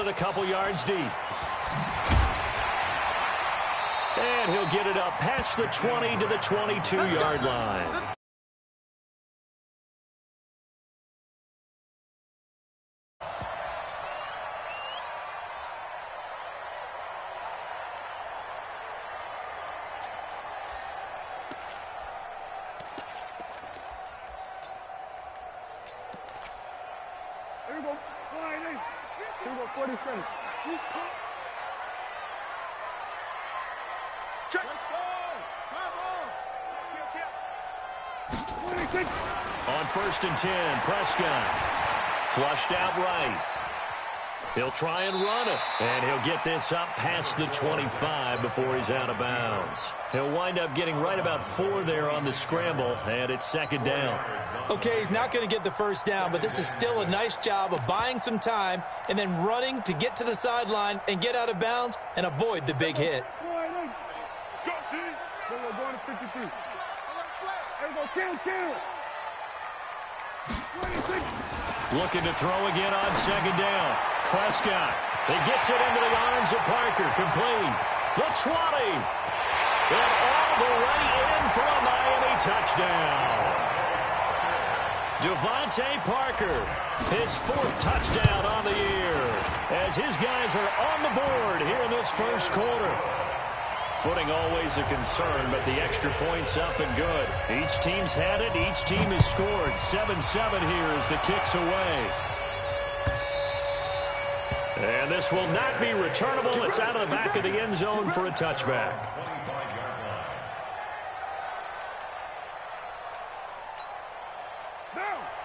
it a couple yards deep. And he'll get it up past the 20 to the 22-yard line. Here we go. Slide in. Here we go. 47. Check. Let's go. Come on. 26. On 1st and 10, Prescott. Flushed out right. He'll try and run it. And he'll get this up past the 25 before he's out of bounds. He'll wind up getting right about 4 there on the scramble, and it's 2nd down. Okay, he's not going to get the first down, but this is still a nice job of buying some time and then running to get to the sideline and get out of bounds and avoid the big hit. Let's go, T. We're going to 53. There we go. Kill. 26. Looking to throw again on 2nd down. Prescott. He gets it into the arms of Parker. Complete. The 20. And all the way in for a Miami touchdown. Devontae Parker, his 4th touchdown on the year, as his guys are on the board here in this first quarter. Footing always a concern, but the extra point's up and good. Each team's had it. Each team has scored. 7-7 here as the kick's away. And this will not be returnable. It's out of the back of the end zone for a touchback.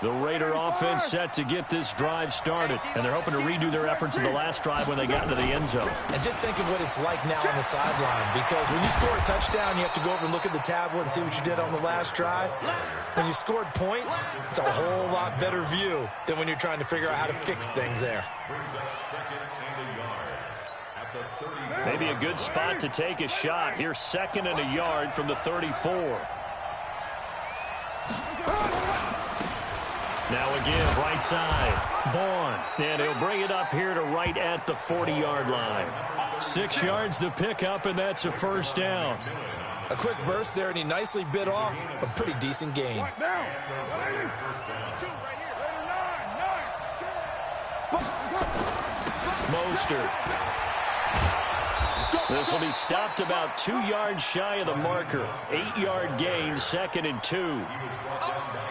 The Raider offense set to get this drive started, and they're hoping to redo their efforts in the last drive when they got into the end zone. And just think of what it's like now on the sideline, because when you score a touchdown, you have to go over and look at the tablet and see what you did on the last drive. When you scored points, it's a whole lot better view than when you're trying to figure out how to fix things there. Maybe a good spot to take a shot. Here's 2nd and a yard from the 34. Now again, right side, Vaughn. And he'll bring it up here to right at the 40-yard line. 6 yards the pickup, and that's a 1st down. A quick burst there, and he nicely bit off a pretty decent gain. Mostert. This will be stopped about 2 yards shy of the marker. 8-yard gain, 2nd and 2.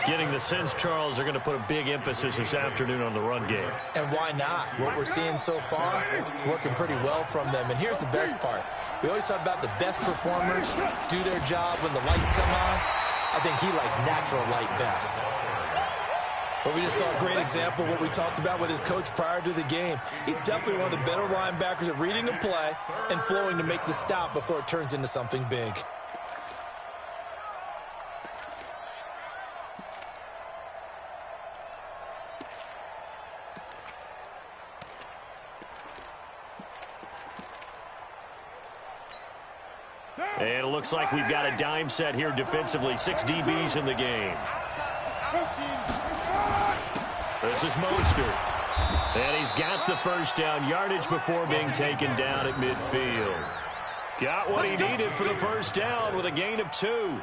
Getting the sense, Charles, they're going to put a big emphasis this afternoon on the run game. And why not? What we're seeing so far is working pretty well from them. And here's the best part. We always talk about the best performers do their job when the lights come on. I think he likes natural light best. But we just saw a great example of what we talked about with his coach prior to the game. He's definitely one of the better linebackers at reading a play and flowing to make the stop before it turns into something big. And it looks like we've got a dime set here defensively. 6 DBs in the game. This is Mostert. And he's got the 1st down yardage before being taken down at midfield. Got what he needed for the 1st down with a gain of 2.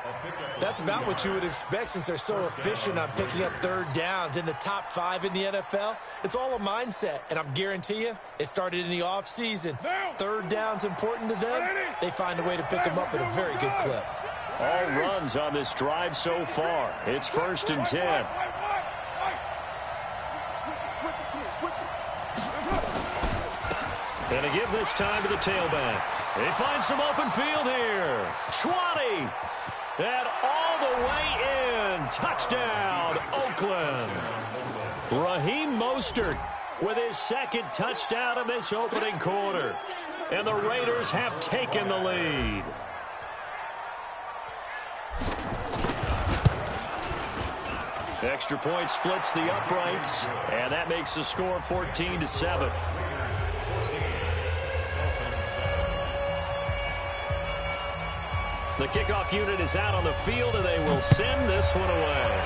That's about what you would expect since they're so efficient on picking up 3rd downs in the top 5 in the NFL. It's all a mindset, and I'm guarantee you it started in the offseason. 3rd down's important to them. They find a way to pick them up at a very good clip. All runs on this drive so far. It's 1st and 10. And to give this time to the tailback. They find some open field here. 20. And all the way in. Touchdown, Oakland. Raheem Mostert with his 2nd touchdown of this opening quarter. And the Raiders have taken the lead. Extra point splits the uprights, and that makes the score 14-7. The kickoff unit is out on the field, and they will send this one away.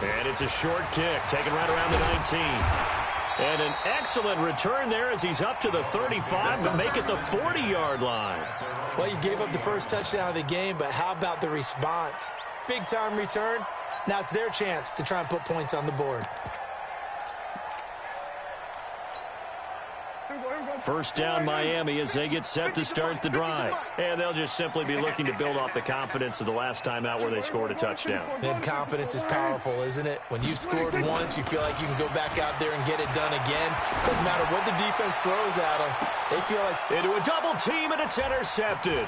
And it's a short kick, taken right around the 19. And an excellent return there as he's up to the 35, but make it the 40-yard line. Well, you gave up the first touchdown of the game, but how about the response? Big-time return. Now it's their chance to try and put points on the board. First down, Miami, as they get set to start the drive. And they'll just simply be looking to build off the confidence of the last time out where they scored a touchdown. And confidence is powerful, isn't it? When you've scored once, you feel like you can go back out there and get it done again. Doesn't matter what the defense throws at them. They feel like... Into a double team, and it's intercepted.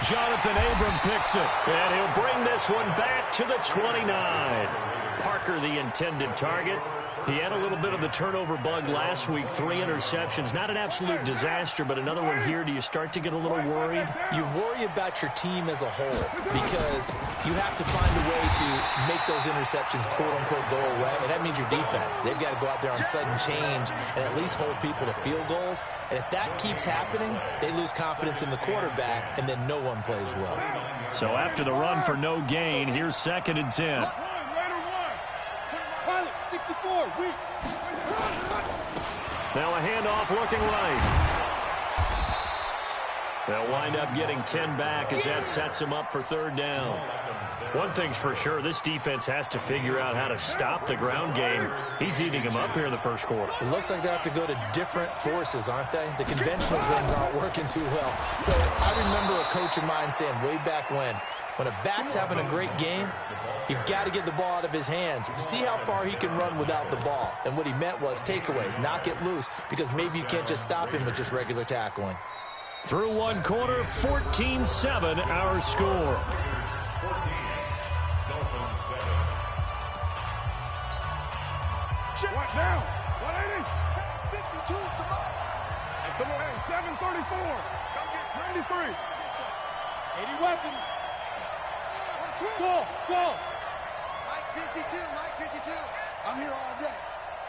Jonathan Abram picks it, and he'll bring this one back to the 29. Parker, the intended target. He had a little bit of the turnover bug last week, 3 interceptions. Not an absolute disaster, but another one here. Do you start to get a little worried? You worry about your team as a whole because you have to find a way to make those interceptions, quote-unquote, go away, and that means your defense. They've got to go out there on sudden change and at least hold people to field goals. And if that keeps happening, they lose confidence in the quarterback, and then no one plays well. So after the run for no gain, here's 2nd and 10. 64, now a handoff looking right. They'll wind up getting 10 back as that sets them up for 3rd down. One thing's for sure, this defense has to figure out how to stop the ground game. He's eating them up here in the first quarter. It looks like they have to go to different forces, aren't they? The conventional things aren't working too well. So I remember a coach of mine saying way back when a back's having a great game, you've got to get the ball out of his hands. See how far he can run without the ball. And what he meant was takeaways, knock it loose, because maybe you can't just stop him with just regular tackling. Through one quarter, 14-7 our score. What now? 180? 52, come on. Hey, come on, hey, 734. Come get 93. 80 weapons. Go. Mike 52. I'm here all day.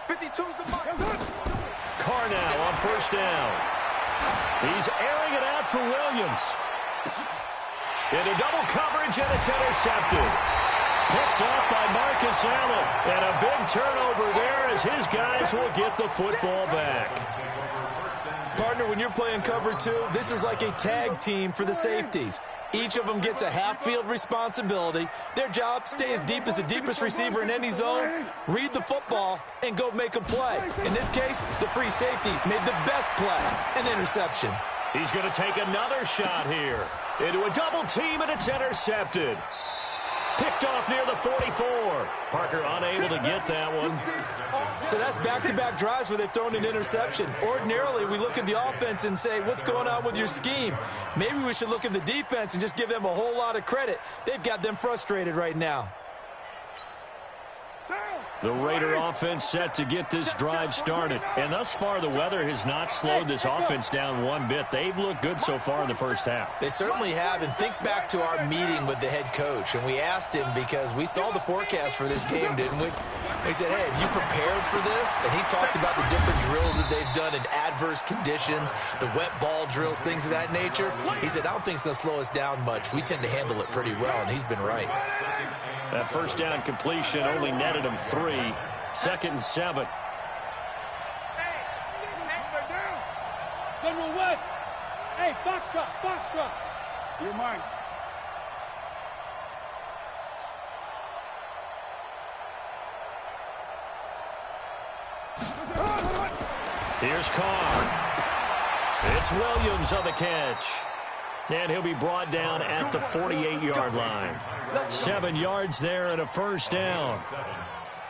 52's the mark. Carnell on first down. He's airing it out for Williams. Into double coverage, and it's intercepted. Picked up by Marcus Allen. And a big turnover there as his guys will get the football back. Partner, when you're playing cover 2, this is like a tag team for the safeties. Each of them gets a half-field responsibility. Their job, stay as deep as the deepest receiver in any zone, read the football, and go make a play. In this case, the free safety made the best play, an interception. He's going to take another shot here. Into a double team, and it's intercepted. Picked off near the 44. Parker unable to get that one. So that's back-to-back drives where they've thrown an interception. Ordinarily, we look at the offense and say, what's going on with your scheme? Maybe we should look at the defense and just give them a whole lot of credit. They've got them frustrated right now. The Raider offense set to get this drive started. And thus far, the weather has not slowed this offense down one bit. They've looked good so far in the first half. They certainly have. And think back to our meeting with the head coach. And we asked him because we saw the forecast for this game, didn't we? He said, hey, have you prepared for this? And he talked about the different drills that they've done in adverse conditions, the wet ball drills, things of that nature. He said, I don't think it's going to slow us down much. We tend to handle it pretty well, and he's been right. That first down completion only netted him 3. 2nd and 7. General West. Hey, Foxtrot. You're mine. Here's Carr. It's Williams on the catch. And he'll be brought down at the 48-yard line. 7 yards there and a first down.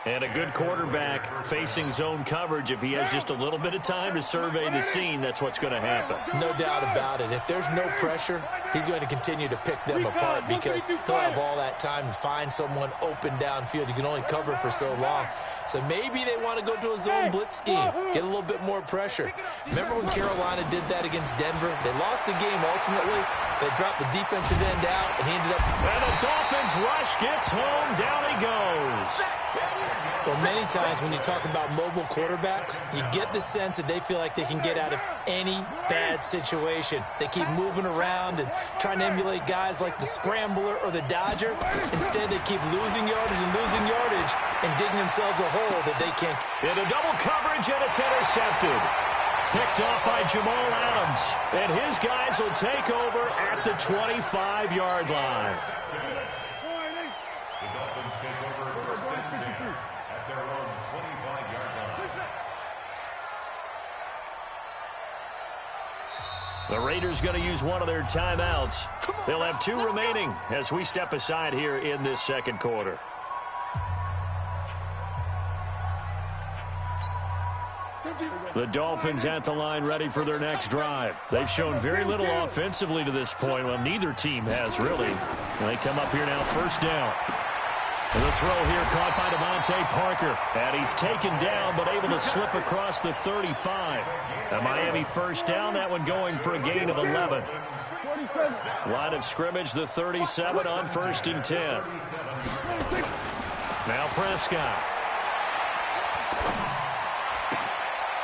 And a good quarterback facing zone coverage. If he has just a little bit of time to survey the scene, that's what's going to happen. No doubt about it. If there's no pressure, he's going to continue to pick them apart because he'll have all that time to find someone open downfield. You can only cover for so long. So maybe they want to go to a zone blitz scheme, get a little bit more pressure. Remember when Carolina did that against Denver? They lost the game ultimately. They dropped the defensive end out, and he ended up... And the Dolphins rush gets home. Down he goes. Well, many times when you talk about mobile quarterbacks, you get the sense that they feel like they can get out of any bad situation. They keep moving around and trying to emulate guys like the Scrambler or the Dodger. Instead, they keep losing yardage and losing yardage and digging themselves a hole that they can't. Into double coverage, and it's intercepted. Picked off by Jamal Adams. And his guys will take over at the 25-yard line. The Dolphins take over first and 10 at their own 25-yard line. The Raiders going to use one of their timeouts. They'll have 2 remaining as we step aside here in this second quarter. The Dolphins at the line ready for their next drive. They've shown very little offensively to this point. Well, neither team has really. And they come up here now, first down. And the throw here caught by Devontae Parker. And he's taken down but able to slip across the 35. A Miami first down, that one going for a gain of 11. Line of scrimmage, the 37 on first and 10. Now Prescott.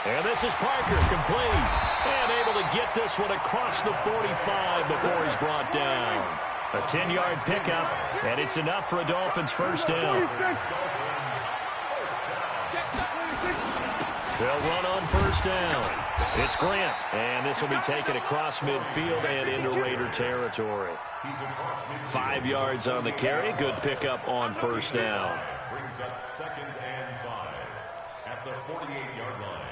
And this is Parker, complete. And able to get this one across the 45 before he's brought down. A 10-yard pickup, and it's enough for a Dolphins first down. They'll run on first down. It's Grant, and this will be taken across midfield and into Raider territory. 5 yards on the carry. Good pickup on first down. Brings up 2nd and 5 at the 48-yard line.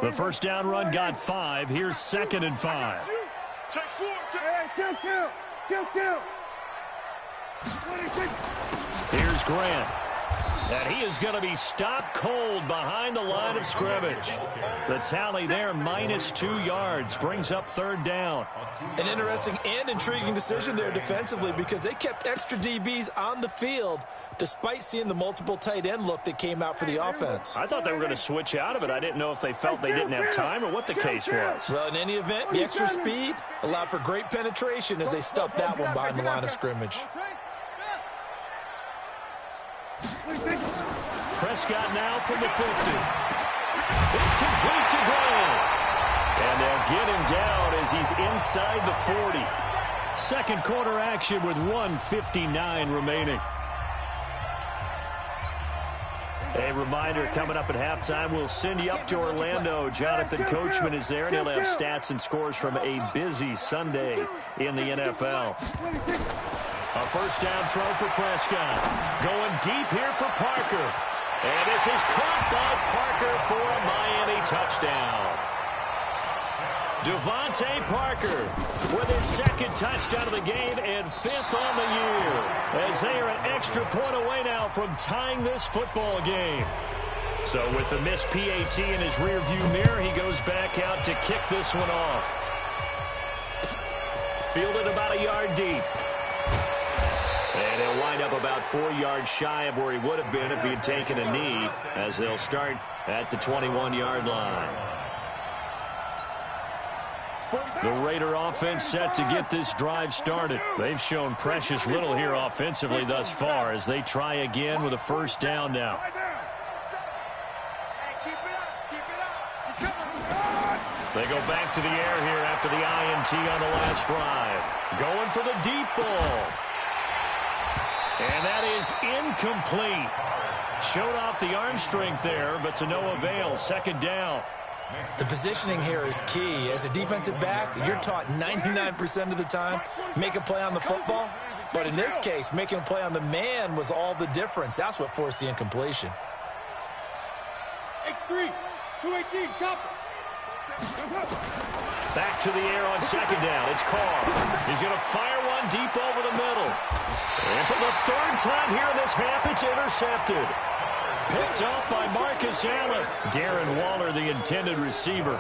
The first down run got 5. Here's 2nd and 5. Check 4. Kill. Here's Grant. And he is going to be stopped cold behind the line of scrimmage. The tally there, -2 yards, brings up 3rd down. An interesting and intriguing decision there defensively because they kept extra DBs on the field despite seeing the multiple tight end look that came out for the offense. I thought they were going to switch out of it. I didn't know if they felt they didn't have time or what the case was. Well, in any event, the extra speed allowed for great penetration as they stuffed that one behind the line of scrimmage. Prescott now from the 50. It's complete to Grant. And they'll get him down as he's inside the 40. Second quarter action with 1:59 remaining. A reminder, coming up at halftime, we'll send you up to Orlando. Jonathan Coachman is there, and he'll have stats and scores from a busy Sunday in the NFL. A first down throw for Prescott. Going deep here for Parker. And this is caught by Parker for a Miami touchdown. Devontae Parker with his 2nd touchdown of the game and 5th on the year. As they are an extra point away now from tying this football game. So with the missed PAT in his rearview mirror, he goes back out to kick this one off. Fielded about a yard deep. And he'll wind up about 4 yards shy of where he would have been if he had taken a knee, as they'll start at the 21-yard line. The Raider offense set to get this drive started. They've shown precious little here offensively thus far as they try again with a first down now. They go back to the air here after the INT on the last drive. Going for the deep ball. And that is incomplete. Showed off the arm strength there, but to no avail. Second down. The positioning here is key. As a defensive back, you're taught 99% of the time, make a play on the football. But in this case, making a play on the man was all the difference. That's what forced the incompletion. X3, 218, chopper. Back to the air on second down. It's Carr. He's going to fire one deep over the middle. And for the 3rd time here in this half, it's intercepted. Picked off by Marcus Allen. Darren Waller, the intended receiver.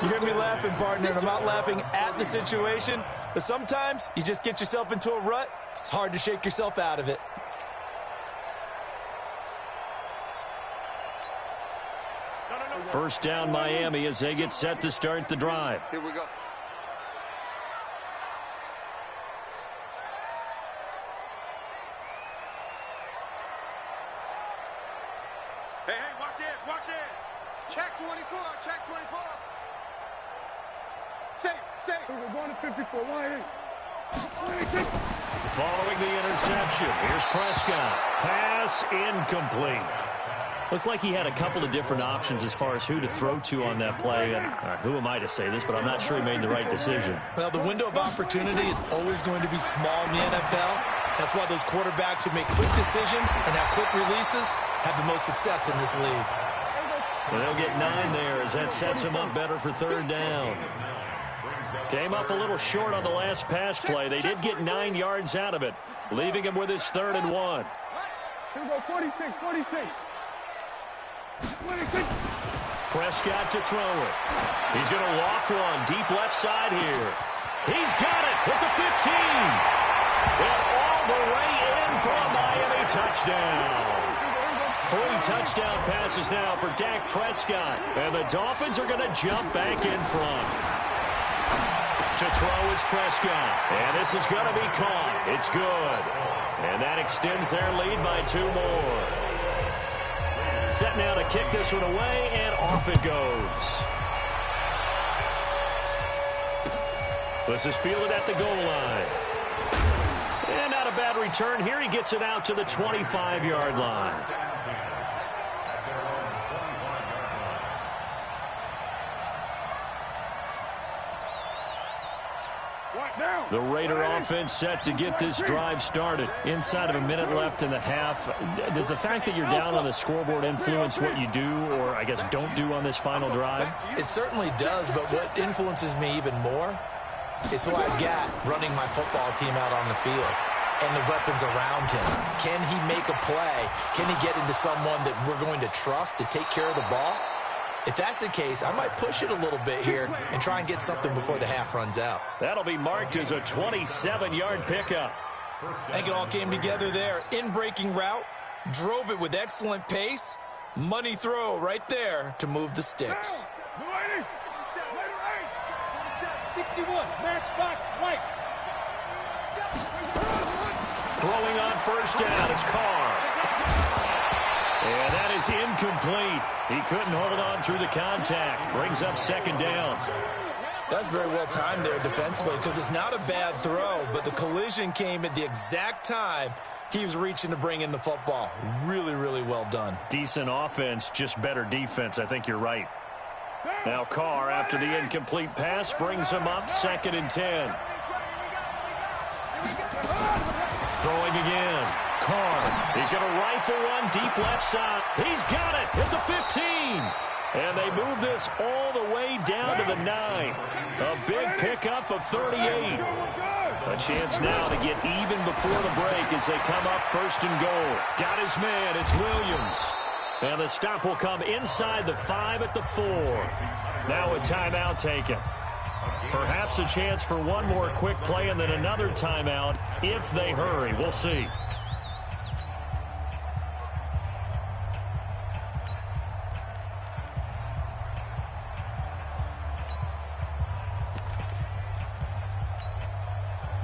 You hear me laughing, partner, and I'm not laughing at the situation, but sometimes you just get yourself into a rut. It's hard to shake yourself out of it. First down Miami as they get set to start the drive. Here we go. Hey, watch this, watch this. Check 24, check 24. Safe. We're going to 54, 1-8. following the interception. Here's Prescott. Pass incomplete. Looked like he had a couple of different options as far as who to throw to on that play. And who am I to say this, but I'm not sure he made the right decision. Well, the window of opportunity is always going to be small in the NFL. That's why those quarterbacks who make quick decisions and have quick releases have the most success in this league. And they'll get 9 there as that sets him up better for 3rd down. Came up a little short on the last pass play. They did get 9 yards out of it, leaving him with his 3rd and 1. Here we go, 46, 46. 26. Prescott to throw it. He's going to loft one deep left side here. He's got it at the 15. And all the way in for a Miami touchdown. 3 touchdown passes now for Dak Prescott. And the Dolphins are going to jump back in front. To throw is Prescott. And this is going to be caught. It's good. And that extends their lead by 2 more. Set now to kick this one away, and off it goes. This is fielded at the goal line. And not a bad return here. He gets it out to the 25-yard line. The Raider offense set to get this drive started. Inside of a minute left in the half. Does the fact that you're down on the scoreboard influence what you do, or I guess don't do on this final drive? It certainly does, but what influences me even more is who I've got running my football team out on the field and the weapons around him. Can he make a play? Can he get into someone that we're going to trust to take care of the ball? If that's the case, I might push it a little bit here and try and get something before the half runs out. That'll be marked as a 27-yard pickup. I think it all came together there. In-breaking route, drove it with excellent pace. Money throw right there to move the sticks. 61, matchbox, white. Throwing on 1st down is Carr. And that is incomplete. He couldn't hold on through the contact. Brings up 2nd down. That's very well timed there defensively because it's not a bad throw, but the collision came at the exact time he was reaching to bring in the football. Really, really well done. Decent offense, just better defense. I think you're right. Now Carr, after the incomplete pass, brings him up 2nd and 10. Throwing again. Carr, he's going to rifle one deep left side. He's got it at the 15. And they move this all the way down to the 9. A big pickup of 38. A chance now to get even before the break as they come up 1st and goal. Got his man. It's Williams. And the stop will come inside the 5 at the 4. Now a timeout taken. Perhaps a chance for one more quick play and then another timeout if they hurry. We'll see.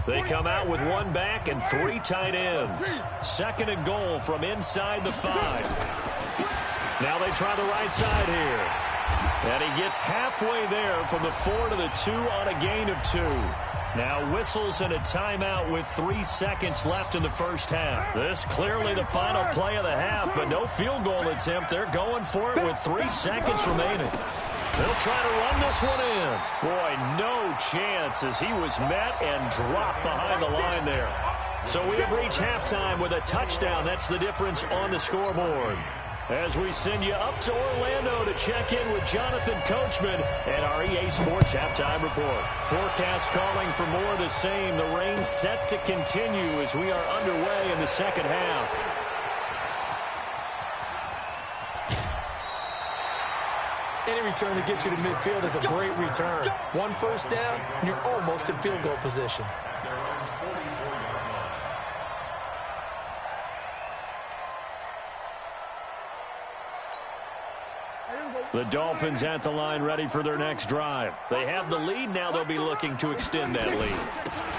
They come out with 1 back and 3 tight ends. 2nd and goal from inside the 5. Now they try the right side here. And he gets halfway there from the 4 to the 2 on a gain of 2. Now whistles and a timeout with 3 seconds left in the 1st half. This clearly the final play of the half, but no field goal attempt. They're going for it with 3 seconds remaining. They'll try to run this one in. Boy, no chance as he was met and dropped behind the line there. So we have reached halftime with a touchdown. That's the difference on the scoreboard. As we send you up to Orlando to check in with Jonathan Coachman and our EA Sports Halftime Report. Forecast calling for more of the same. The rain set to continue as we are underway in the 2nd half. Any return that gets you to midfield is a great return. 1 first down, and you're almost in field goal position. The Dolphins at the line ready for their next drive. They have the lead. Now they'll be looking to extend that lead.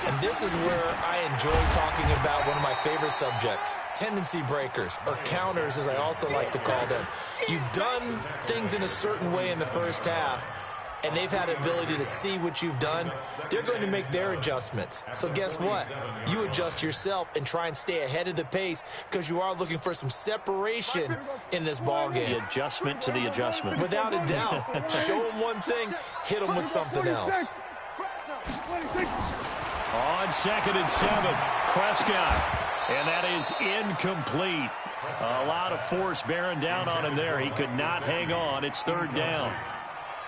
And this is where I enjoy talking about one of my favorite subjects, tendency breakers, or counters as I also like to call them. You've done things in a certain way in the 1st half. and they've had the ability to see what you've done, they're going to make their adjustments. So guess what? You adjust yourself and try and stay ahead of the pace because you are looking for some separation in this ball game. The adjustment to the adjustment. Without a doubt. Show them one thing, hit them with something else. On 2nd and 7, Prescott. And that is incomplete. A lot of force bearing down on him there. He could not hang on. It's 3rd down.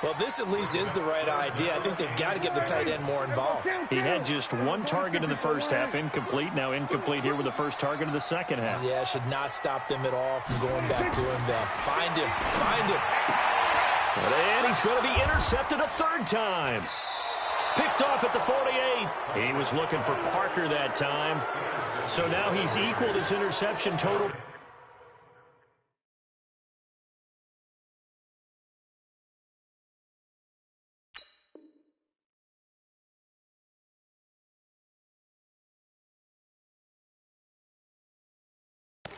Well, this at least is the right idea. I think they've got to get the tight end more involved. He had just 1 target in the first half, incomplete. Now incomplete here with the first target of the second half. Yeah, should not stop them at all from going back to him. Find him. Find him. And he's going to be intercepted a 3rd time. Picked off at the 48. He was looking for Parker that time. So now he's equaled his interception total.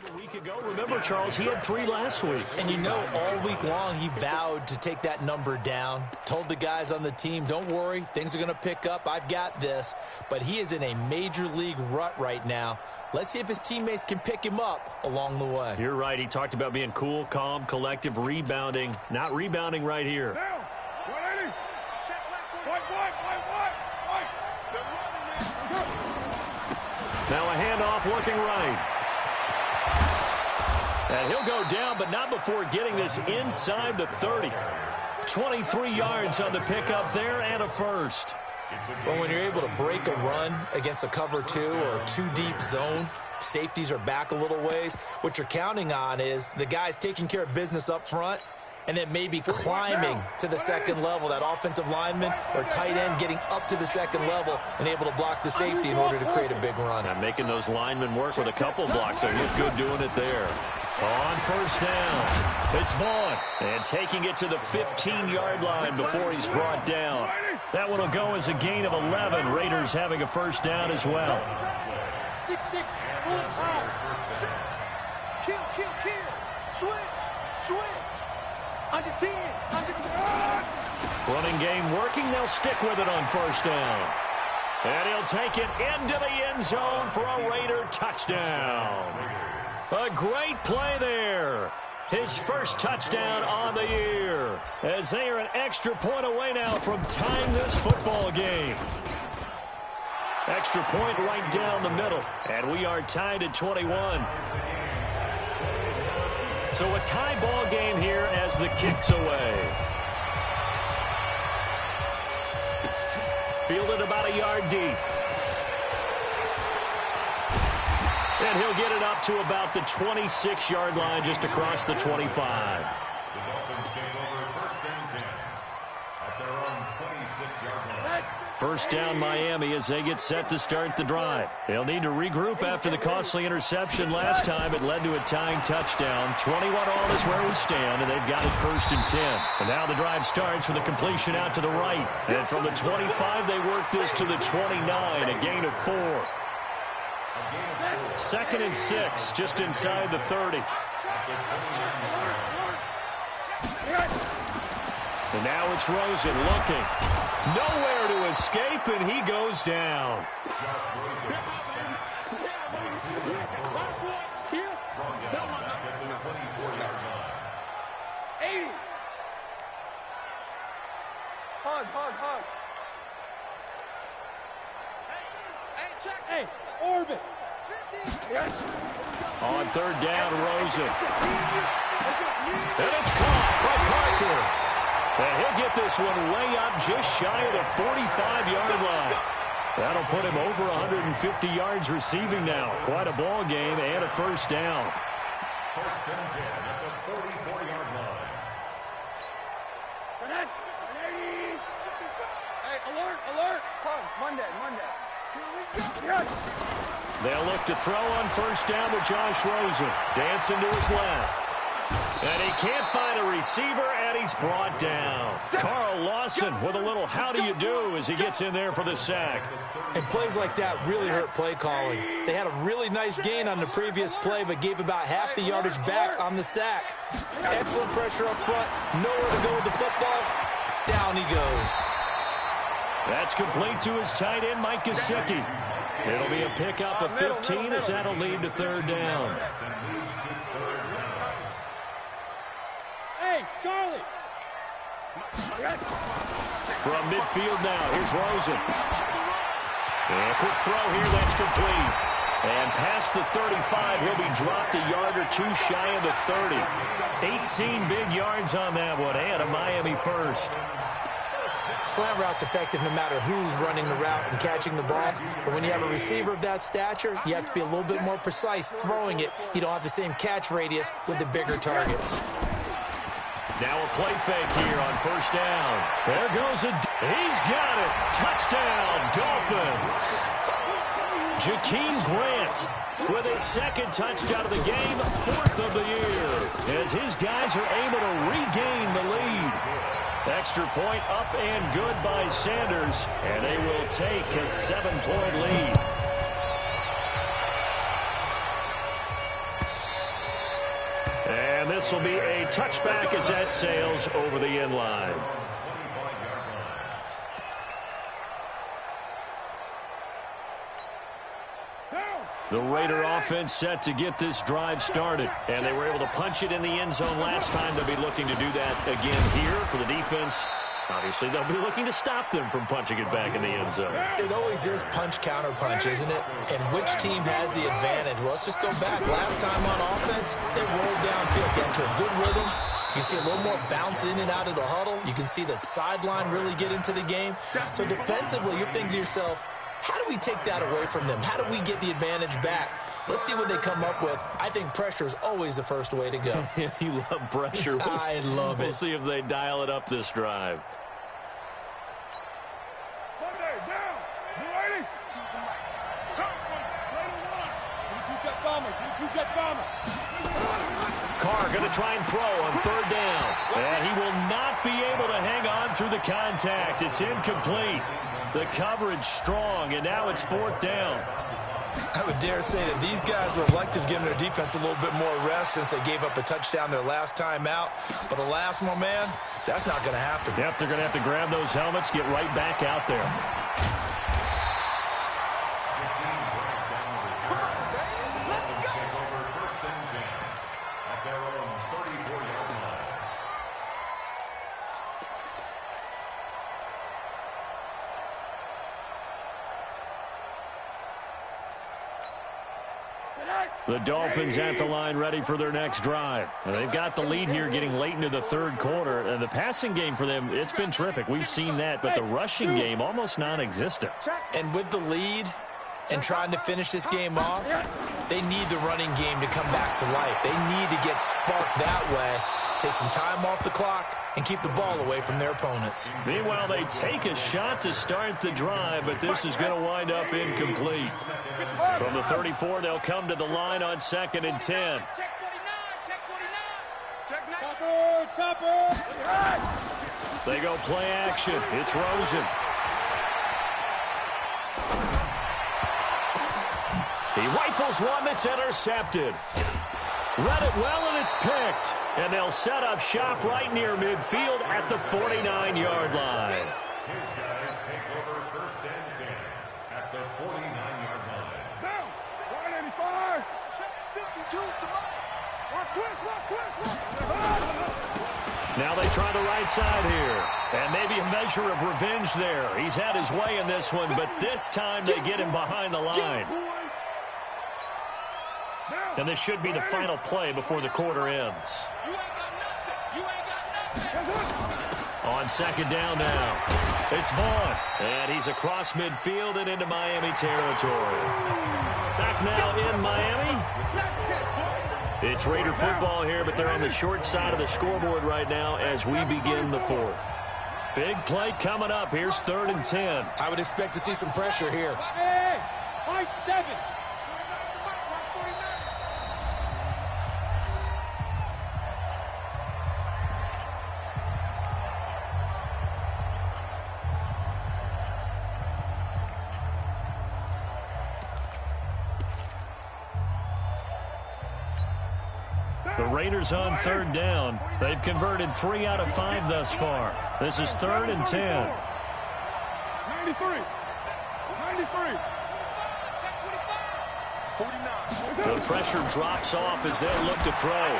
A week ago, remember, Charles, he had 3 last week. And you know, all week long he vowed to take that number down. Told the guys on the team, don't worry, things are going to pick up. I've got this. But he is in a major league rut right now. Let's see if his teammates can pick him up along the way. You're right. He talked about being cool, calm, collective, rebounding. Not rebounding right here. Down. 180. Now a handoff looking right. And he'll go down, but not before getting this inside the 30. 23 yards on the pickup there and a first. Well, when you're able to break a run against a cover 2 or 2-deep zone, safeties are back a little ways. What you're counting on is the guys taking care of business up front and then maybe climbing to the second level, that offensive lineman or tight end getting up to the second level and able to block the safety in order to create a big run. And making those linemen work with a couple blocks. They look good doing it there. On first down, it's Vaughn. And taking it to the 15-yard line before he's brought down. That one will go as a gain of 11. Raiders having a first down as well. 6-6, full out. Kill. Switch. Under 10, under 10. Running game working. They'll stick with it on first down. And he'll take it into the end zone for a Raider touchdown. A great play there. His first touchdown on the year. As they are an extra point away now from tying this football game. Extra point right down the middle. And we are tied at 21. So a tie ball game here as the kick's away. Fielded about a yard deep. And he'll get it up to about the 26-yard line, just across the 25. The Dolphins take over first and 10 at their own 26-yard line. First down Miami as they get set to start the drive. They'll need to regroup after the costly interception last time. It led to a tying touchdown. 21 all is where we stand, and they've got it first and 10. And now the drive starts with a completion out to the right. And from the 25, they work this to the 29, a gain of 4. 2nd and 6, just inside the 30. And now it's Rosen looking. Nowhere to escape, and he goes down. Hug. Hey, orbit. On third down, Rosen. And it's caught by Parker. And he'll get this one way up just shy of the 45-yard line. That'll put him over 150 yards receiving now. Quite a ball game and a first down. First and 10 at the 44-yard line. Hey, alert. Come, Monday. They'll look to throw on first down with Josh Rosen. Dancing to his left. And he can't find a receiver, and he's brought down. Carl Lawson with a little how do you do as he gets in there for the sack. And plays like that really hurt play calling. They had a really nice gain on the previous play, but gave about half the yardage back on the sack. Excellent pressure up front. Nowhere to go with the football. Down he goes. That's complete to his tight end, Mike Gesicki. It'll be a pickup of 15 as that'll lead to third down. Hey, Charlie. From midfield now, here's Rosen. And a quick throw here, that's complete. And past the 35, he'll be dropped a yard or two shy of the 30. 18 big yards on that one, and a Miami first. Slant route's effective no matter who's running the route and catching the ball. But when you have a receiver of that stature, you have to be a little bit more precise throwing it. You don't have the same catch radius with the bigger targets. Now a play fake here on first down. There goes he's got it. Touchdown, Dolphins. Jakeem Grant with his second touchdown of the game, fourth of the year, as his guys are able to regain the lead. Extra point up and good by Sanders, and they will take a 7-point lead. And this will be a touchback as that sails over the end line. The Raider offense set to get this drive started, and they were able to punch it in the end zone last time. They'll be looking to do that again here for the defense. Obviously, they'll be looking to stop them from punching it back in the end zone. It always is punch-counter-punch, isn't it? And which team has the advantage? Well, let's just go back. Last time on offense, they rolled downfield, get into a good rhythm. You can see a little more bounce in and out of the huddle. You can see the sideline really get into the game. So defensively, you're thinking to yourself, how do we take that away from them? How do we get the advantage back? Let's see what they come up with. I think pressure is always the first way to go. You love pressure. I love it. We'll see if they dial it up this drive. Carr going to try and throw on third down. And he will not be able to hang on through the contact. It's incomplete. The coverage strong, and now it's fourth down. I would dare say that these guys would have liked to have given their defense a little bit more rest since they gave up a touchdown their last time out. But alas, my man, that's not going to happen. Yep, they're going to have to grab those helmets, get right back out there. The Dolphins at the line ready for their next drive. And they've got the lead here getting late into the third quarter. And the passing game for them, it's been terrific. We've seen that. But the rushing game, almost non-existent. And with the lead and trying to finish this game off, they need the running game to come back to life. They need to get sparked that way, take some time off the clock, and keep the ball away from their opponents. Meanwhile, they take a shot to start the drive, but this is going to wind up incomplete. From the 34, they'll come to the line on 2nd and 10. Check 49, check 49. Chopper. They go play action. It's Rosen. He rifles one that's intercepted. Read it well, and it's picked. And they'll set up shop right near midfield at the 49-yard line. His guys take over first and 10 at the 49-yard line. Down. 185. Check 52 to right. Now they try the right side here. And maybe a measure of revenge there. He's had his way in this one, but this time they get him behind the line. And this should be the final play before the quarter ends. On 2nd down now, it's Vaughn. And he's across midfield and into Miami territory. Back now in Miami. It's Raider football here, but they're on the short side of the scoreboard right now as we begin the fourth. Big play coming up. Here's 3rd and 10. I would expect to see some pressure here. Hey, 5-7. The Raiders on third down. They've converted 3 out of 5 thus far. This is 3rd and 10. 93. 49. The pressure drops off as they look to throw.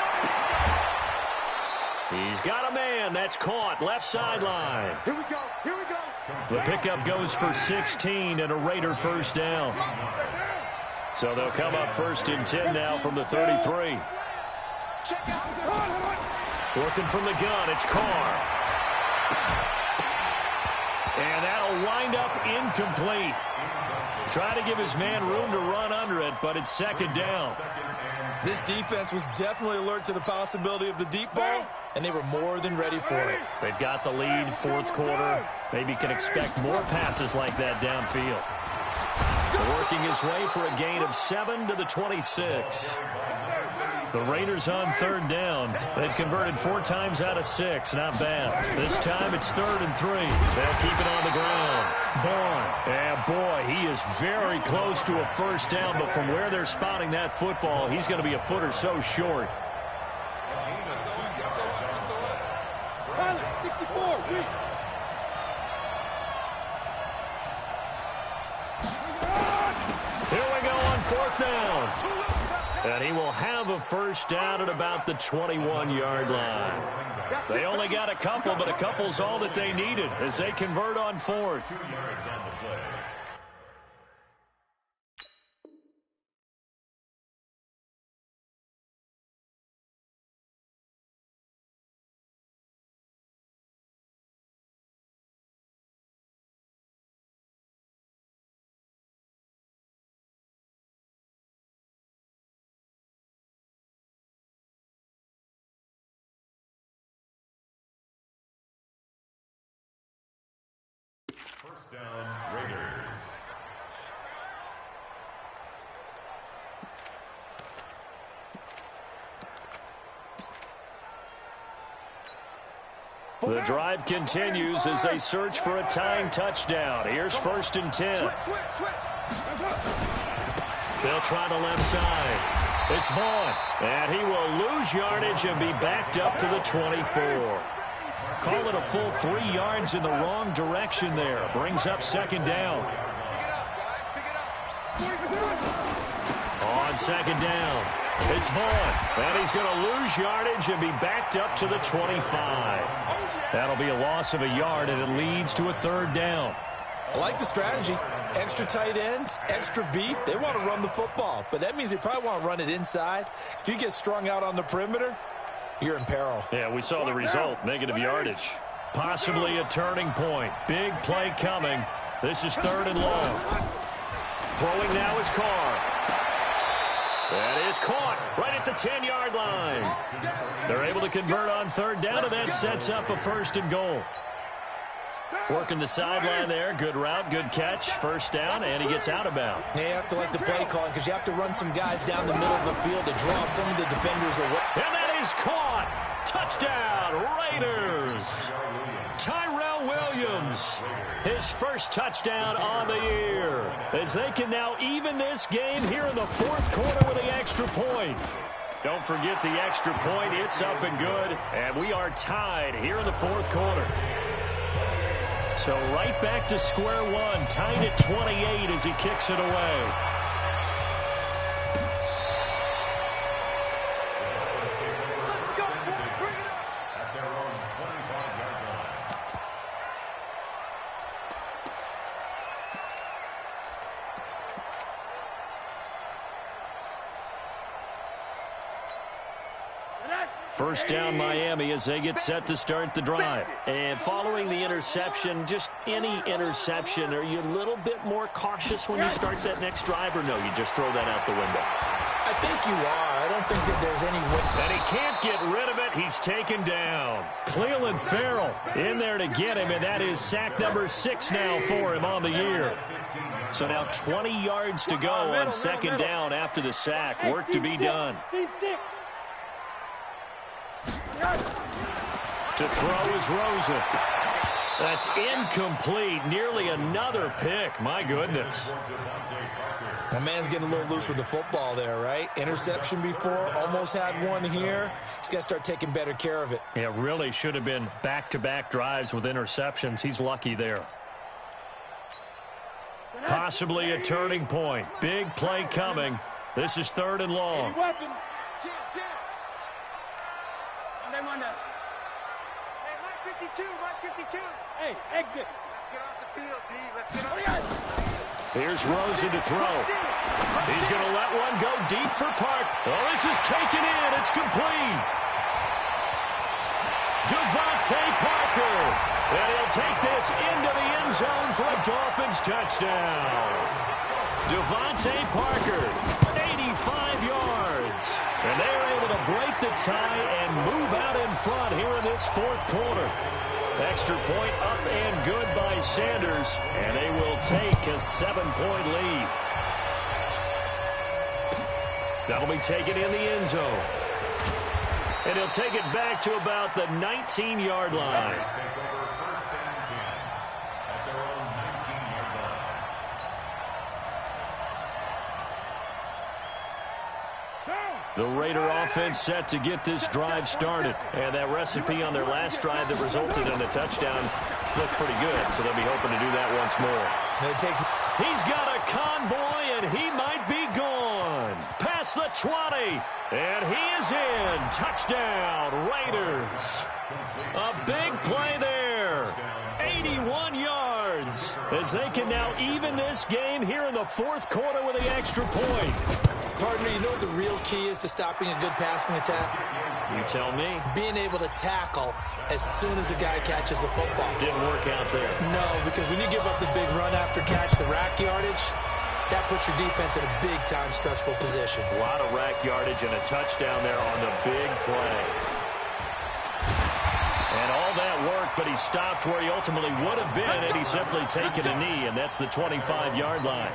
He's got a man. That's caught. Left sideline. Here we go. Here we go. The pickup goes for 16 and a Raider first down. So they'll come up 1st and 10 now from the 33. Looking from the gun. It's Carr. And that'll wind up incomplete. Try to give his man room to run under it, but it's 2nd down. This defense was definitely alert to the possibility of the deep ball, and they were more than ready for it. They've got the lead, 4th quarter. Maybe can expect more passes like that downfield. Working his way for a gain of 7 to the 26. The Raiders on 3rd down. They've converted 4 times out of 6. Not bad. This time it's 3rd and 3. They'll keep it on the ground. Vaughn. And boy, he is very close to a first down, but from where they're spotting that football, he's going to be a foot or so short. 64. Here we go on 4th down. And he will have a first down at about the 21-yard line. They only got a couple, but a couple's all that they needed as they convert on 4th. 2 yards on the play. First down, Raiders. The drive continues as they search for a tying touchdown. Here's 1st and 10. They'll try the left side. It's Vaughn, and he will lose yardage and be backed up to the 24. Call it a full 3 yards in the wrong direction there. Brings up 2nd down. On 2nd down, it's Vaughn. And he's going to lose yardage and be backed up to the 25. That'll be a loss of a yard, and it leads to a 3rd down. I like the strategy. Extra tight ends, extra beef. They want to run the football, but that means they probably want to run it inside. If you get strung out on the perimeter, you're in peril. Yeah, we saw the result, negative yardage. Possibly a turning point. Big play coming. This is 3rd and long. Throwing now is Carr. That is caught right at the 10-yard line. They're able to convert on 3rd down, and that sets up a 1st and goal. Working the sideline there. Good route, good catch. First down, and he gets out of bounds. Yeah, you have to like the play calling because you have to run some guys down the middle of the field to draw some of the defenders away. And that is caught. Touchdown, Raiders. Tyrell Williams, his first touchdown on the year, as they can now even this game here in the 4th quarter with the extra point. Don't forget the extra point. It's up and good, and we are tied here in the 4th quarter. So right back to square one, tied at 28 as he kicks it away. First down, Miami, as they get set to start the drive. And following the interception, just any interception, are you a little bit more cautious when you start that next drive, or no, you just throw that out the window? I think you are. I don't think that there's any way. And he can't get rid of it. He's taken down. Cleveland Farrell in there to get him, and that is sack number 6 now for him on the year. So now 20 yards to go on 2nd down after the sack. Work to be done. To throw is Rosen. That's incomplete. Nearly another pick. My goodness. My man's getting a little loose with the football there, right? Interception before, almost had one here. He's got to start taking better care of it. It really should have been back-to-back drives with interceptions. He's lucky there. Possibly a turning point. Big play coming. This is 3rd and long. Mike 52. Hey, exit. Let's get off the field, D. Let's get off. Here's Rosen to throw. He's going to let one go deep for Park. Oh, this is taken in. It's complete. Devontae Parker. And he'll take this into the end zone for a Dolphins touchdown. Devontae Parker, 85 yards. And they're able to break the tie and move out in front here in this 4th quarter. Extra point up and good by Sanders, and they will take a 7-point lead. That'll be taken in the end zone. And he'll take it back to about the 19-yard line. The Raider offense set to get this drive started. And that recipe on their last drive that resulted in a touchdown looked pretty good, so they'll be hoping to do that once more. He's got a convoy, and he might be gone. Past the 20, and he is in. Touchdown, Raiders. A big play there. 81 yards as they can now even this game here in the 4th quarter with the extra point. Partner, you know what the real key is to stopping a good passing attack? You tell me. Being able to tackle as soon as a guy catches the football. Didn't work out there. No, because when you give up the big run after catch, the rack yardage, that puts your defense in a big-time stressful position. A lot of rack yardage and a touchdown there on the big play. And all that worked, but he stopped where he ultimately would have been had he simply taken a knee, and that's the 25-yard line.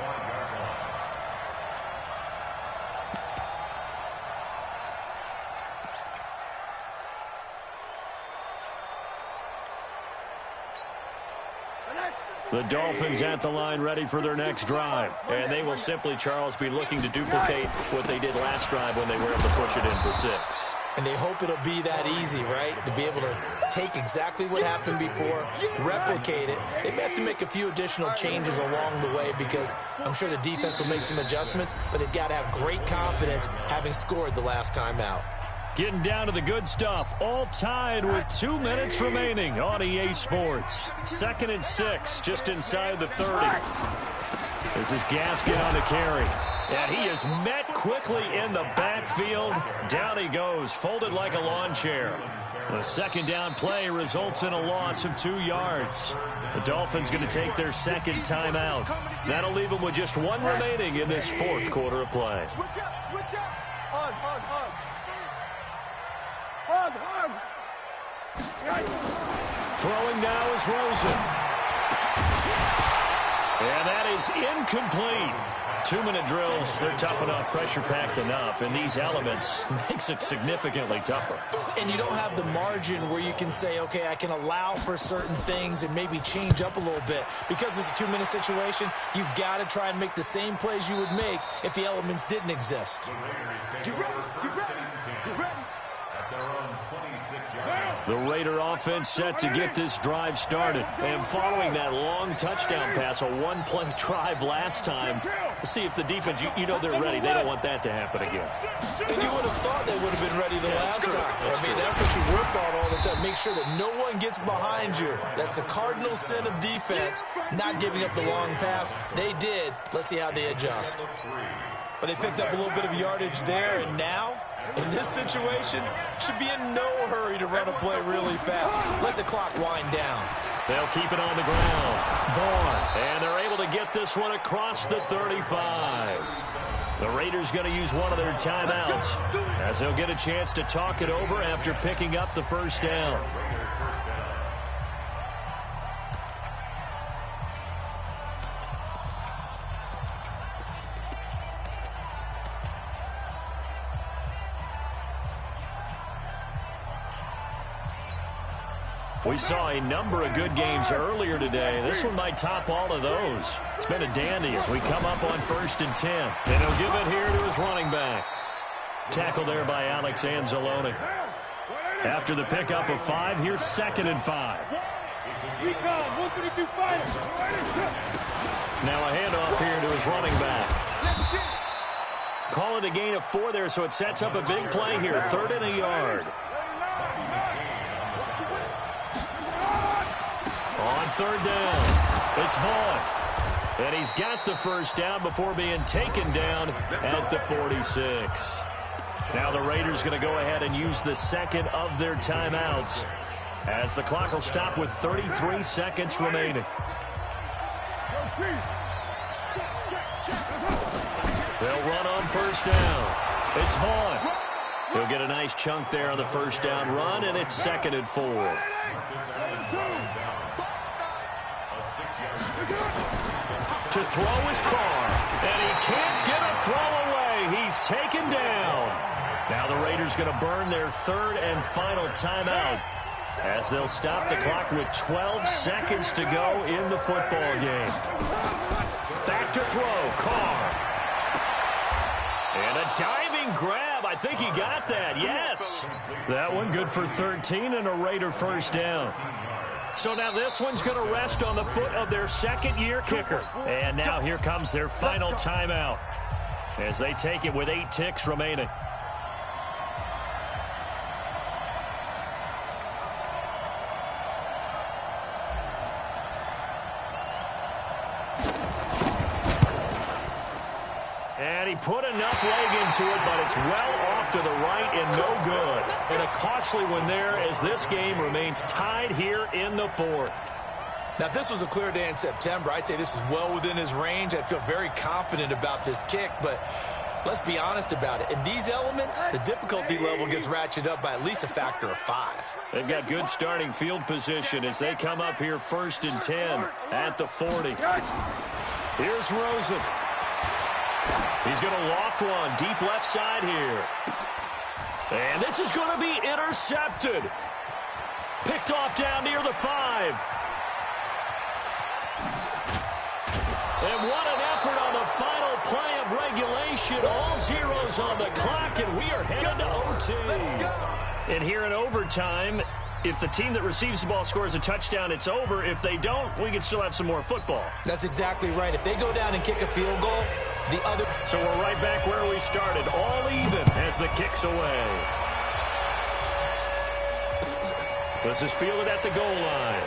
The Dolphins at the line ready for their next drive. And they will simply, Charles, be looking to duplicate what they did last drive when they were able to push it in for 6. And they hope it'll be that easy, right? To be able to take exactly what happened before, replicate it. They may have to make a few additional changes along the way because I'm sure the defense will make some adjustments, but they've got to have great confidence having scored the last time out. Getting down to the good stuff, all tied with 2 minutes remaining on EA Sports. 2nd and 6, just inside the 30. This is Gaskin on the carry. And he is met quickly in the backfield. Down he goes, folded like a lawn chair. The 2nd down play results in a loss of 2 yards. The Dolphins going to take their 2nd timeout. That'll leave them with just 1 remaining in this 4th quarter of play. Switch up. Hug. Throwing now is Rosen. And that is incomplete. 2-minute drills, they're tough enough, pressure-packed enough, and these elements makes it significantly tougher. And you don't have the margin where you can say, okay, I can allow for certain things and maybe change up a little bit. Because it's a 2-minute situation, you've got to try and make the same plays you would make if the elements didn't exist. Get ready. The Raider offense set to get this drive started. And following that long touchdown pass, a 1-play drive last time, we'll see if the defense, you know they're ready. They don't want that to happen again. And you would have thought they would have been ready the last time. That's what you work on all the time. Make sure that no one gets behind you. That's the cardinal sin of defense, not giving up the long pass. They did. Let's see how they adjust. But they picked up a little bit of yardage there, and now, in this situation, should be in no hurry to run a play really fast. Let the clock wind down. They'll keep it on the ground. Vaughn. And they're able to get this one across the 35. The Raiders going to use one of their timeouts as they'll get a chance to talk it over after picking up the 1st down. We saw a number of good games earlier today. This one might top all of those. It's been a dandy as we come up on 1st and 10. And he'll give it here to his running back. Tackle there by Alex Anzalone. After the pickup of 5, here's 2nd and 5. Now a handoff here to his running back. Call it a gain of 4 there, so it sets up a big play here. 3rd and a yard. On 3rd down, it's Vaughn. And he's got the first down before being taken down at the 46. Now the Raiders going to go ahead and use the second of their timeouts as the clock will stop with 33 seconds remaining. They'll run on 1st down. It's Vaughn. He'll get a nice chunk there on the 1st down run, and it's 2nd and 4. To throw his car, and he can't get a throw away. He's taken down. Now the Raiders going to burn their 3rd and final timeout as they'll stop the clock with 12 seconds to go in the football game. Back to throw, Carr. And a diving grab. I think he got that, yes. That one good for 13 and a Raider 1st down. So now this one's going to rest on the foot of their 2nd-year kicker. And now here comes their final timeout as they take it with 8 ticks remaining. And he put enough leg into it, but it's well off to the right and no good. And a costly one there as this game remains tied here in the 4th. Now, if this was a clear day in September, I'd say this is well within his range. I'd feel very confident about this kick, but let's be honest about it. In these elements, the difficulty level ggets ratcheted up by at least a factor of 5. They've got good starting field position as they come up here 1st and 10 at the 40. Here's Rosen. He's going to loft one deep left side here. And this is going to be intercepted. Picked off down near the 5. And what an effort on the final play of regulation. All zeros on the clock, and we are headed to OT. And here in overtime, if the team that receives the ball scores a touchdown, it's over. If they don't, we can still have some more football. That's exactly right. If they go down and kick a field goal, the other... So we're right back where we started, all even as the kick's away. This is fielded at the goal line.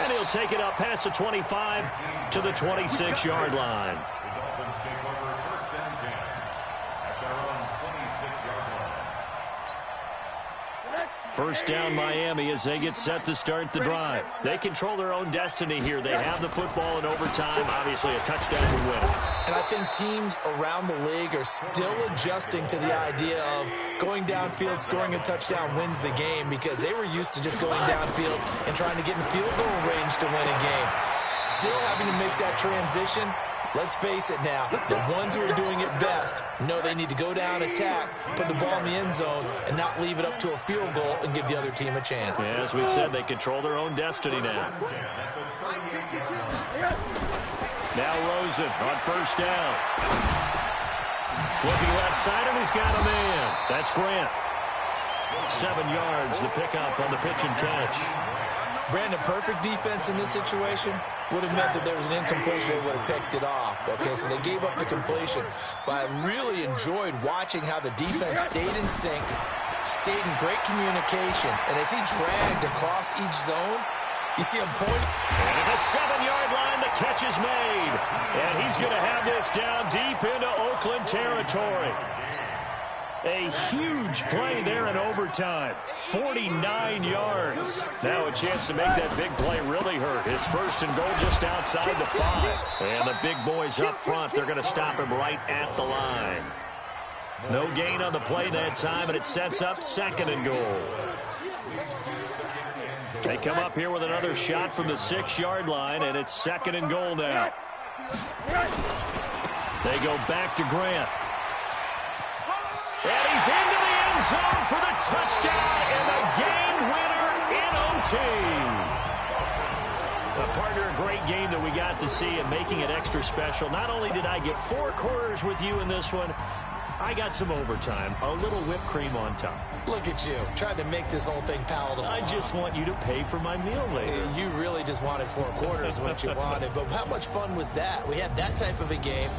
And he'll take it up past the 25 to the 26-yard line. The Dolphins take over 1st and 10 at their own 26-yard line. 1st down Miami as they get set to start the drive. They control their own destiny here. They have the football in overtime. Obviously, a touchdown would win it. And I think teams around the league are still adjusting to the idea of going downfield, scoring a touchdown wins the game, because they were used to just going downfield and trying to get in field goal range to win a game. Still having to make that transition. Let's face it now, the ones who are doing it best know they need to go down, attack, put the ball in the end zone, and not leave it up to a field goal and give the other team a chance. Yeah, as we said, they control their own destiny now. Now Rosen on 1st down. Looking left side, and he's got a man. That's Grant. 7 yards, the pickup on the pitch and catch. Brandon, perfect defense in this situation would have meant that there was an incompletion. They would have picked it off. Okay, so they gave up the completion. But I really enjoyed watching how the defense stayed in sync, stayed in great communication. And as he dragged across each zone, you see him point. And at the 7-yard line, the catch is made. And he's going to have this down deep into Oakland territory. A huge play there in overtime. 49 yards. Now a chance to make that big play really hurt. It's 1st and goal just outside the 5. And the big boys up front, they're going to stop him right at the line. No gain on the play that time, and it sets up 2nd and goal. They come up here with another shot from the 6-yard line, and it's 2nd and goal now. They go back to Grant. And he's into the end zone for the touchdown and the game winner in OT. Partner, a great game that we got to see and making it extra special. Not only did I get 4 quarters with you in this one, I got some overtime, a little whipped cream on top. Look at you, trying to make this whole thing palatable. I just want you to pay for my meal later. You really just wanted 4 quarters, what you wanted. But how much fun was that? We had that type of a game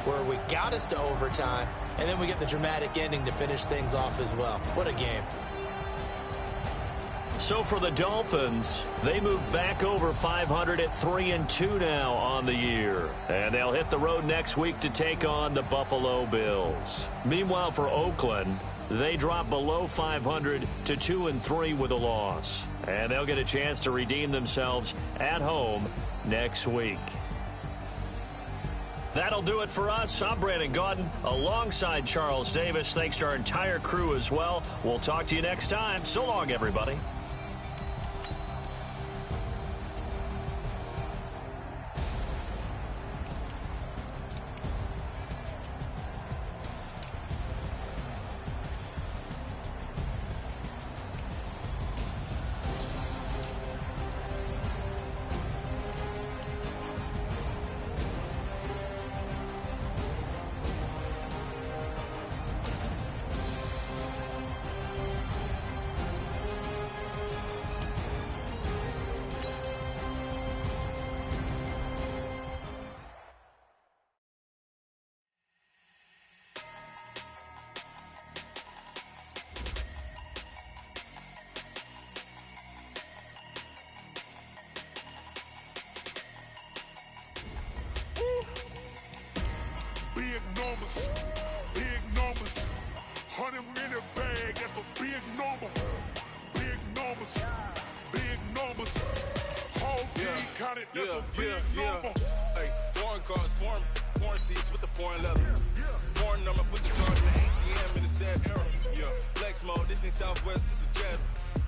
where we got us to overtime, and then we get the dramatic ending to finish things off as well. What a game. So for the Dolphins, they move back over 500 at 3-2 now on the year. And they'll hit the road next week to take on the Buffalo Bills. Meanwhile, for Oakland, they drop below 500 to 2-3 with a loss. And they'll get a chance to redeem themselves at home next week. That'll do it for us. I'm Brandon Gaudin alongside Charles Davis. Thanks to our entire crew as well. We'll talk to you next time. So long, everybody. Big numbers, 100 in the bag, that's a big number. Big numbers, whole team counted, that's a big number. Hey, foreign cars, foreign seats with the foreign leather. Foreign number, put the card in the ATM in the sad era. Yeah, flex mode, this ain't Southwest, this is Jet.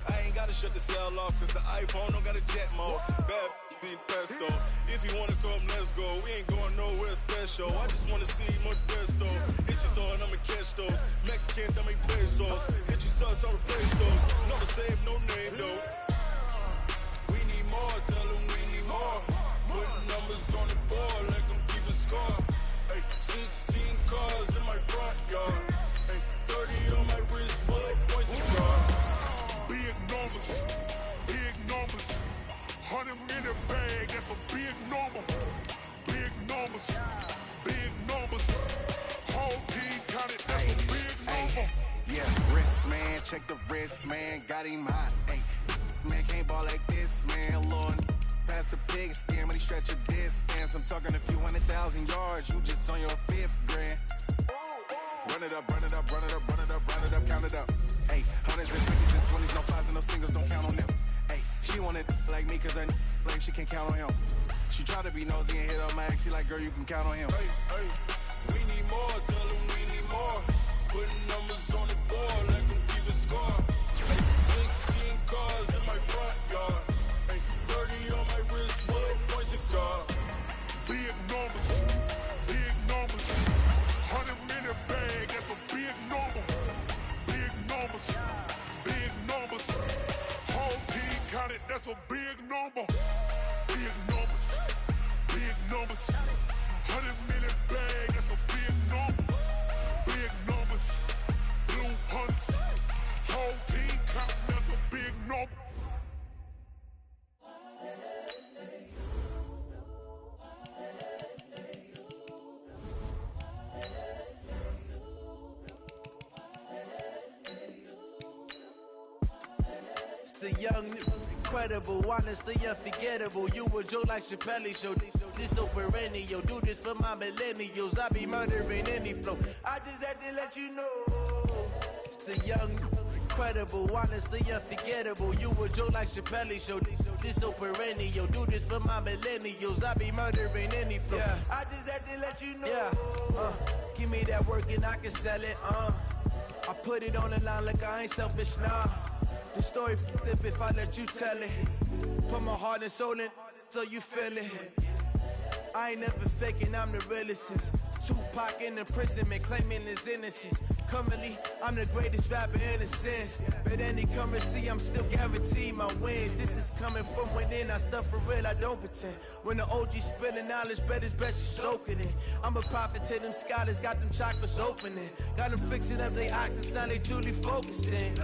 I ain't gotta shut the cell off, cause the iPhone don't got a jet mode. Bad being pesto. If you wanna come, let's go. We ain't going nowhere special. I just wanna see more pesto. Hit your thought, I'ma catch those. Mexican, I make pesos. Hit your sauce, I'ma replace those. Never save, no name though. We need more, tell them we need more. Putting numbers on the board, like them keep a score. Hey, 16 cars in my front yard. Hey, 30 on my wrist, bullet points to guard. Big numbers, 100 in the bag, that's a big number. Big numbers, whole team counted, that's a big number. Yeah, wrist man, check the wrist man, got him hot. Ay, man can't ball like this, man. Lord, past the pig skin, when he stretch a distance. I'm talking a few 100,000 yards, you just on your 5th grand. Run it up, count it up. Ay, hundreds and 50s and 20s, no 5s and no singles, don't count on them. Ay, she want it like me, cause her blame, she can't count on him. She try to be nosy and hit up my ex, she like, girl, you can count on him. Hey, we need more, tell them we need more. Putting numbers on the board, like them keep a score. Hey, 16 cars in my front yard. Hey, 30 on my wrist, bullet points to guard. Big numbers, 100 in the bag, that's a big number. Big numbers, whole team counted, that's a big number. Big numbers, 100 in the bag, that's a big number. Big numbers, blue hunts, whole team counting, that's a big number. The young, incredible, honestly unforgettable. You a joke like Chappelle show. This so perennial. Do this for my millennials. I be murdering any flow. I just had to let you know. It's the young, incredible, honestly unforgettable. You a joke like Chappelle show. This so perennial. Do this for my millennials. I be murdering any flow. Yeah. I just had to let you know. Yeah. Give me that work and I can sell it. I put it on the line like I ain't selfish, nah. The story flip if I let you tell it. Put my heart and soul in so you feel it. I ain't never faking, I'm the realest since Tupac. Pac in imprisonment, claiming his innocence. Currently, I'm the greatest rapper in a sense. But any currency, I'm still guaranteed my wins. This is coming from within, I stuff for real, I don't pretend. When the OG spilling knowledge, bet it's best you soak it in. I'm a prophet to them scholars, got them chakras opening. Got them fixing up they octaves, now they truly focused in.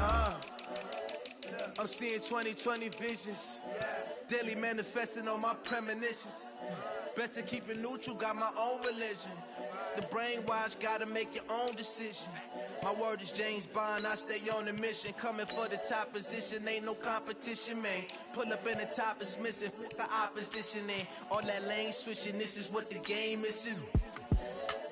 I'm seeing 2020 visions. Daily manifesting on my premonitions. Best to keep it neutral, got my own religion. The brainwash, gotta make your own decision. My word is James Bond, I stay on a mission. Coming for the top position, ain't no competition, man. Pull up in the top is missing, the opposition ain't. All that lane switching, this is what the game is.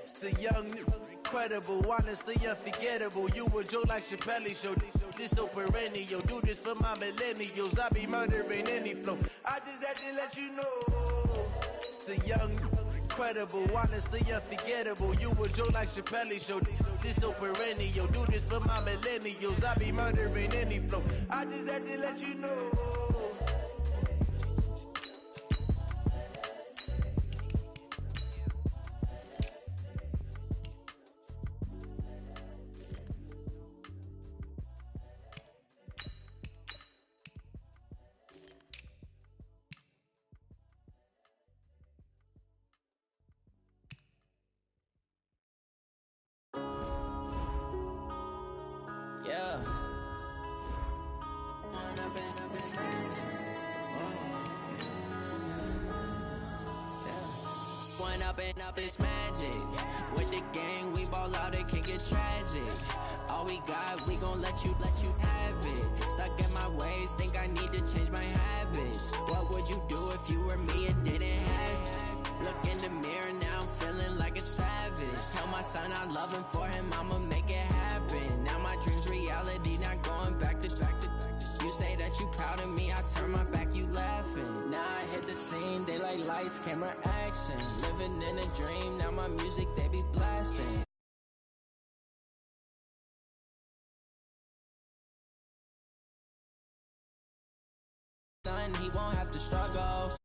It's the young, incredible, honestly unforgettable. You a joke like Chappelle show. This so perennial, do this for my millennials. I be murdering any flow. I just had to let you know. It's the young, incredible, honestly unforgettable. You a joke like Chappelle show. This so perennial, do this for my millennials. I be murdering any flow. I just had to let you know. Yeah. One up and up is magic. With the gang, we ball out, it can get tragic. All we got, we gon' let you have it. Stuck in my ways, think I need to change my habits. What would you do if you were me and didn't have it? Look in the mirror, now I'm feeling like a savage. Tell my son I love him, for him I'ma make it happen. Now my dream's reality, not going back to. You say that you proud of me, I turn my back, you laughing. Now I hit the scene, they like lights, camera, action. Living in a dream, now my music, they be blasting. Son, he won't have to struggle.